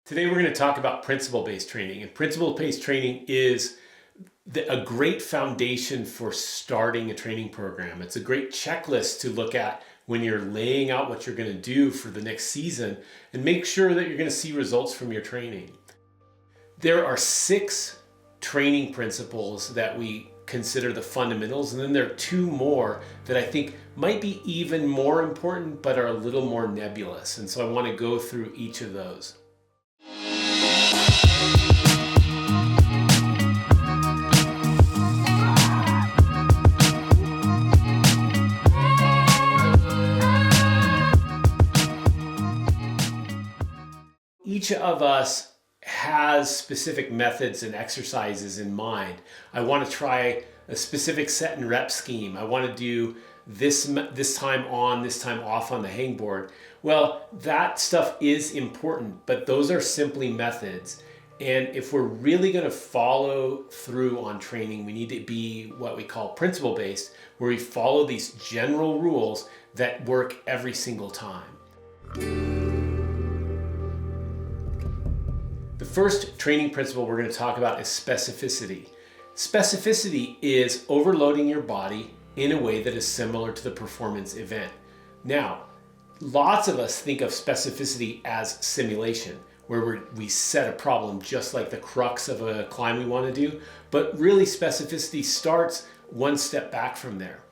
Today we're going to talk about principle-based training, and principle-based training is a great foundation for starting a training program. It's a great checklist to look at when you're laying out what you're going to do for the next season and make sure that you're going to see results from your training. There are 6 training principles that we consider the fundamentals, and then there are 2 more that I think might be even more important but are a little more nebulous, and so I want to go through each of those. Each of us has specific methods and exercises in mind. I want to try a specific set and rep scheme. I want to do this time on, this time off on the hangboard. Well, that stuff is important, but those are simply methods. And if we're really going to follow through on training, we need to be what we call principle-based, where we follow these general rules that work every single time. The first training principle we're going to talk about is specificity. Specificity is overloading your body in a way that is similar to the performance event. Now, lots of us think of specificity as simulation, where we set a problem just like the crux of a climb we want to do, but really specificity starts one step back from there.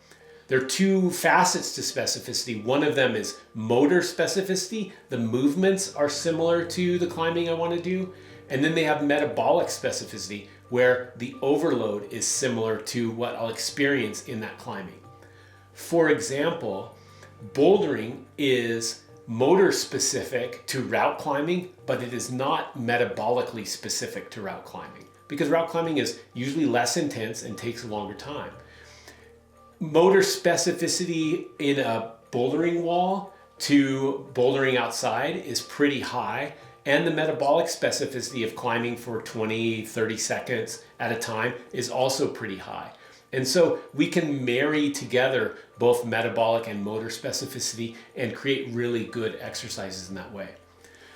There are 2 facets to specificity. One of them is motor specificity. The movements are similar to the climbing I want to do. And then they have metabolic specificity, where the overload is similar to what I'll experience in that climbing. For example, bouldering is motor specific to route climbing, but it is not metabolically specific to route climbing, because route climbing is usually less intense and takes a longer time. Motor specificity in a bouldering wall to bouldering outside is pretty high, and the metabolic specificity of climbing for 20-30 seconds at a time is also pretty high. And so we can marry together both metabolic and motor specificity and create really good exercises in that way.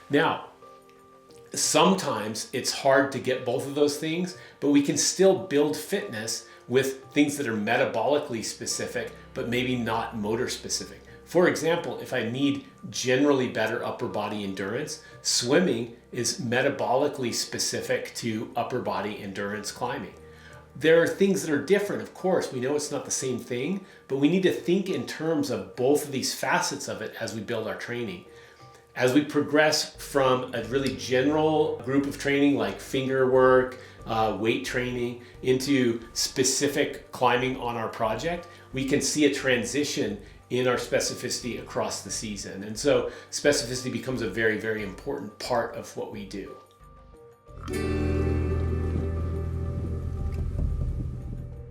Now, sometimes it's hard to get both of those things, but we can still build fitness with things that are metabolically specific, but maybe not motor specific. For example, if I need generally better upper body endurance, swimming is metabolically specific to upper body endurance climbing. There are things that are different, of course. We know it's not the same thing, but we need to think in terms of both of these facets of it as we build our training. As we progress from a really general group of training like finger work, weight training, into specific climbing on our project, we can see a transition in our specificity across the season. And so specificity becomes a very, very important part of what we do.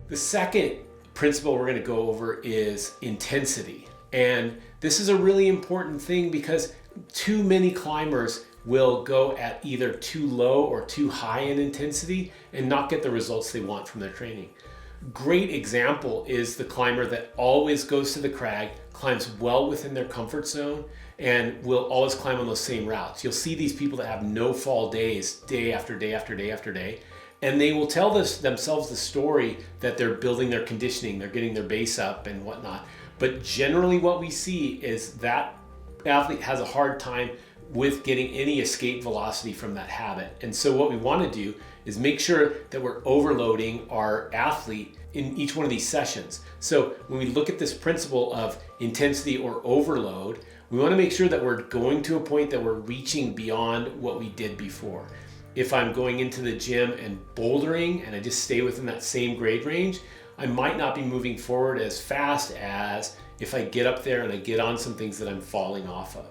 The second principle we're going to go over is intensity. And this is a really important thing because too many climbers will go at either too low or too high in intensity and not get the results they want from their training. Great example is the climber that always goes to the crag, climbs well within their comfort zone, and will always climb on those same routes. You'll see these people that have no fall days, day after day after day after day, and they will tell themselves the story that they're building their conditioning, they're getting their base up and whatnot. But generally what we see is that athlete has a hard time with getting any escape velocity from that habit. And so what we want to do is make sure that we're overloading our athlete in each one of these sessions. So when we look at this principle of intensity or overload, we want to make sure that we're going to a point that we're reaching beyond what we did before. If I'm going into the gym and bouldering and I just stay within that same grade range, I might not be moving forward as fast as if I get up there and I get on some things that I'm falling off of.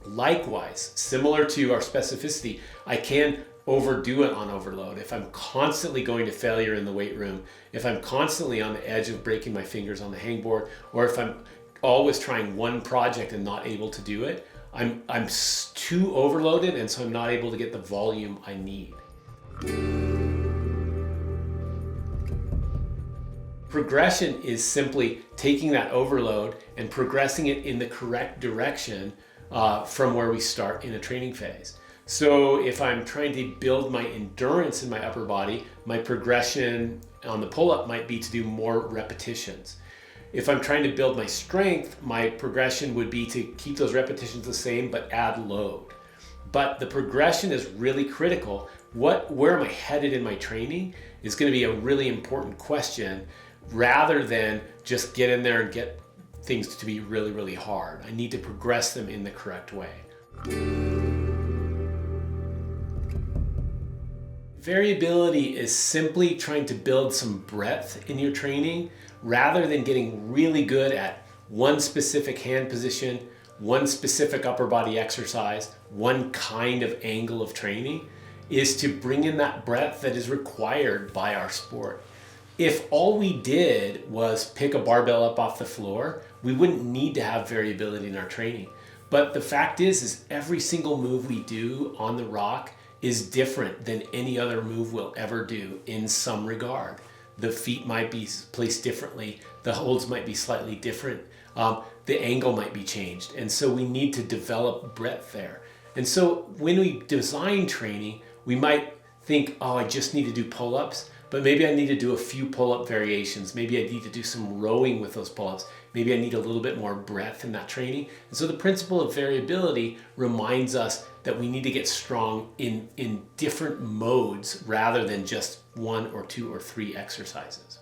Likewise, similar to our specificity, I can overdo it on overload. If I'm constantly going to failure in the weight room, if I'm constantly on the edge of breaking my fingers on the hangboard, or if I'm always trying one project and not able to do it, I'm too overloaded, and so I'm not able to get the volume I need. Progression is simply taking that overload and progressing it in the correct direction from where we start in a training phase. So if I'm trying to build my endurance in my upper body, my progression on the pull-up might be to do more repetitions. If I'm trying to build my strength, my progression would be to keep those repetitions the same but add load. But the progression is really critical. Where am I headed in my training is going to be a really important question, rather than just get in there and get things to be really, really hard. I need to progress them in the correct way. Variability is simply trying to build some breadth in your training rather than getting really good at one specific hand position, one specific upper body exercise, one kind of angle of training, is to bring in that breadth that is required by our sport. If all we did was pick a barbell up off the floor, we wouldn't need to have variability in our training. But the fact is every single move we do on the rock is different than any other move we'll ever do in some regard. The feet might be placed differently, the holds might be slightly different, the angle might be changed. And so we need to develop breadth there. And so when we design training, we might think, oh, I just need to do pull-ups, but maybe I need to do a few pull-up variations. Maybe I need to do some rowing with those pull-ups. Maybe I need a little bit more breadth in that training. And so the principle of variability reminds us that we need to get strong in different modes rather than just one or two or three exercises.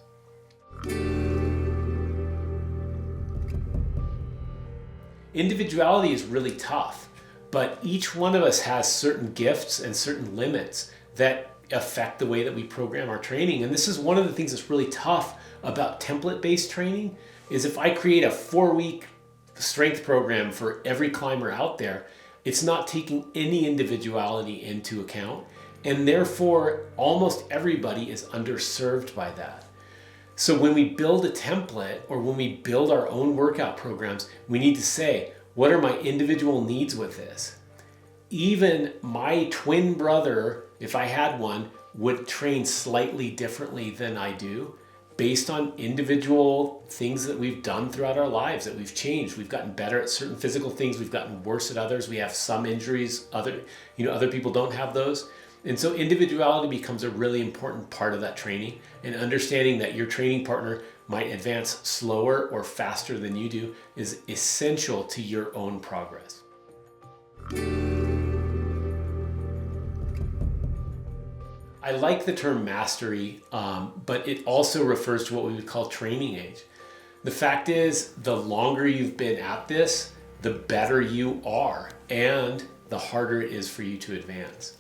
Individuality is really tough, but each one of us has certain gifts and certain limits that affect the way that we program our training. And this is one of the things that's really tough about template-based training, is if I create a 4-week strength program for every climber out there, it's not taking any individuality into account, and therefore almost everybody is underserved by that. So when we build a template, or when we build our own workout programs, we need to say, what are my individual needs with this? Even my twin brother, if I had one, would train slightly differently than I do, based on individual things that we've done throughout our lives, that we've changed. We've gotten better at certain physical things, we've gotten worse at others, we have some injuries, other people don't have those. And so individuality becomes a really important part of that training, and understanding that your training partner might advance slower or faster than you do is essential to your own progress. I like the term mastery, but it also refers to what we would call training age. The fact is, the longer you've been at this, the better you are, and the harder it is for you to advance.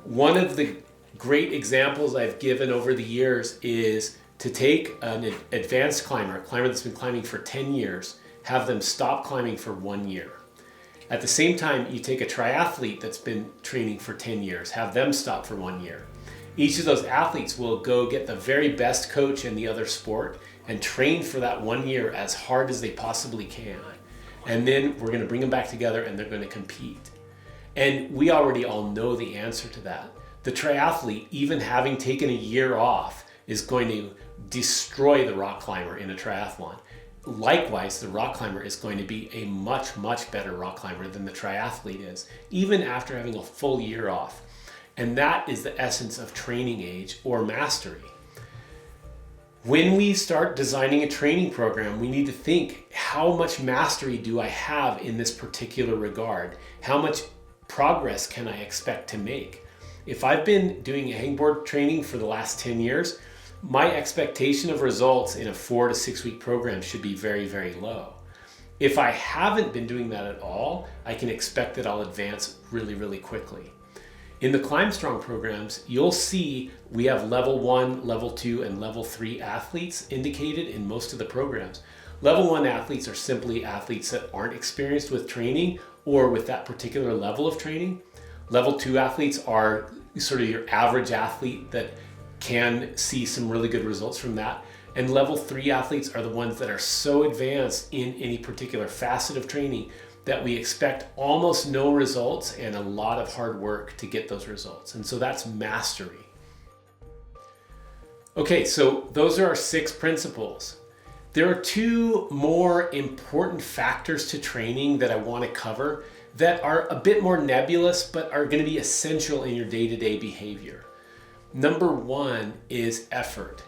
One of the great examples I've given over the years is to take an advanced climber, a climber that's been climbing for 10 years, have them stop climbing for 1 year. At the same time, you take a triathlete that's been training for 10 years, have them stop for 1 year. Each of those athletes will go get the very best coach in the other sport and train for that 1 year as hard as they possibly can. And then we're going to bring them back together and they're going to compete. And we already all know the answer to that. The triathlete, even having taken a year off, is going to destroy the rock climber in a triathlon. Likewise, the rock climber is going to be a much, much better rock climber than the triathlete is, even after having a full year off. And that is the essence of training age, or mastery. When we start designing a training program, we need to think, how much mastery do I have in this particular regard? How much progress can I expect to make? If I've been doing hangboard training for the last 10 years, my expectation of results in a 4 to 6 week program should be very, very low. If I haven't been doing that at all, I can expect that I'll advance really, really quickly. In the Climb Strong programs, you'll see we have level 1, level 2, and level 3 athletes indicated in most of the programs. Level 1 athletes are simply athletes that aren't experienced with training or with that particular level of training. Level 2 athletes are sort of your average athlete that can see some really good results from that. And level 3 athletes are the ones that are so advanced in any particular facet of training that we expect almost no results and a lot of hard work to get those results. And so that's mastery. Okay, so those are our 6 principles. There are 2 more important factors to training that I want to cover that are a bit more nebulous, but are going to be essential in your day-to-day behavior. Number one is effort.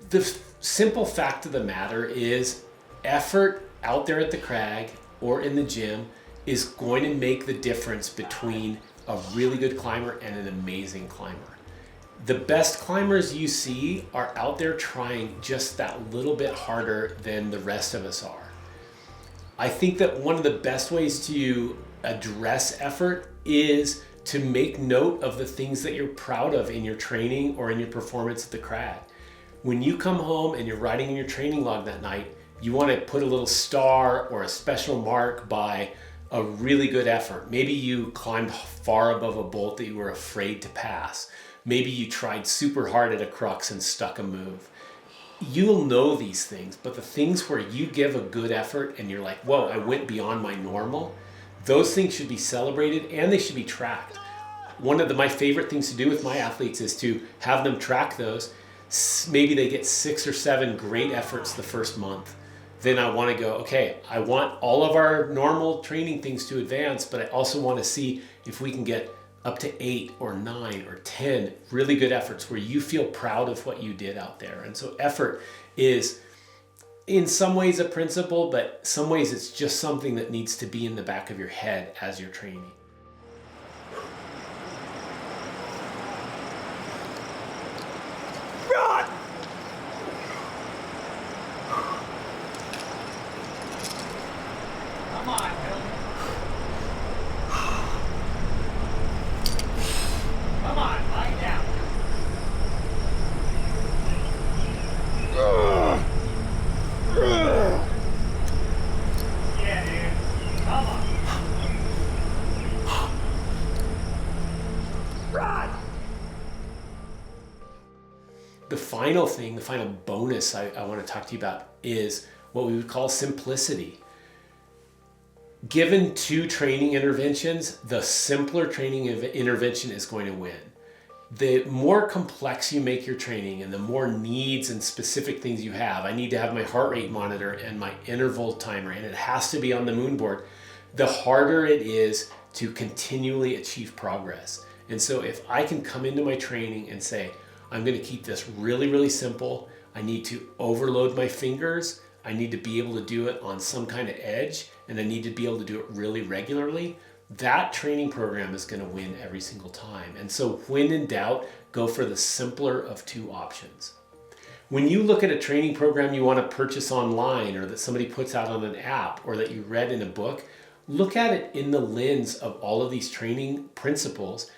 The simple fact of the matter is effort out there at the crag or in the gym is going to make the difference between a really good climber and an amazing climber. The best climbers you see are out there trying just that little bit harder than the rest of us are. I think that one of the best ways to address effort is to make note of the things that you're proud of in your training or in your performance at the crag. When you come home and you're writing in your training log that night, you want to put a little star or a special mark by a really good effort. Maybe you climbed far above a bolt that you were afraid to pass. Maybe you tried super hard at a crux and stuck a move. You'll know these things, but the things where you give a good effort and you're like, whoa, I went beyond my normal, those things should be celebrated and they should be tracked. One of my favorite things to do with my athletes is to have them track those. Maybe they get 6 or 7 great efforts the first month. Then I want to go, okay, I want all of our normal training things to advance, but I also want to see if we can get up to 8 or 9 or 10 really good efforts where you feel proud of what you did out there. And so effort is in some ways a principle, but some ways it's just something that needs to be in the back of your head as you're training. The final thing, the final bonus I want to talk to you about is what we would call simplicity. Given 2 training interventions, the simpler training intervention is going to win. The more complex you make your training and the more needs and specific things you have, I need to have my heart rate monitor and my interval timer, and it has to be on the moon board, the harder it is to continually achieve progress. And so if I can come into my training and say, I'm going to keep this really, really simple. I need to overload my fingers. I need to be able to do it on some kind of edge, and I need to be able to do it really regularly. That training program is going to win every single time. And so when in doubt, go for the simpler of 2 options. When you look at a training program you want to purchase online or that somebody puts out on an app or that you read in a book, look at it in the lens of all of these training principles.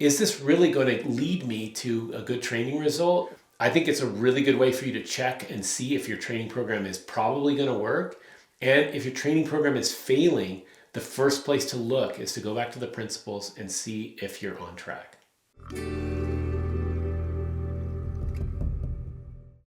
Is this really going to lead me to a good training result? I think it's a really good way for you to check and see if your training program is probably going to work. And if your training program is failing, the first place to look is to go back to the principles and see if you're on track.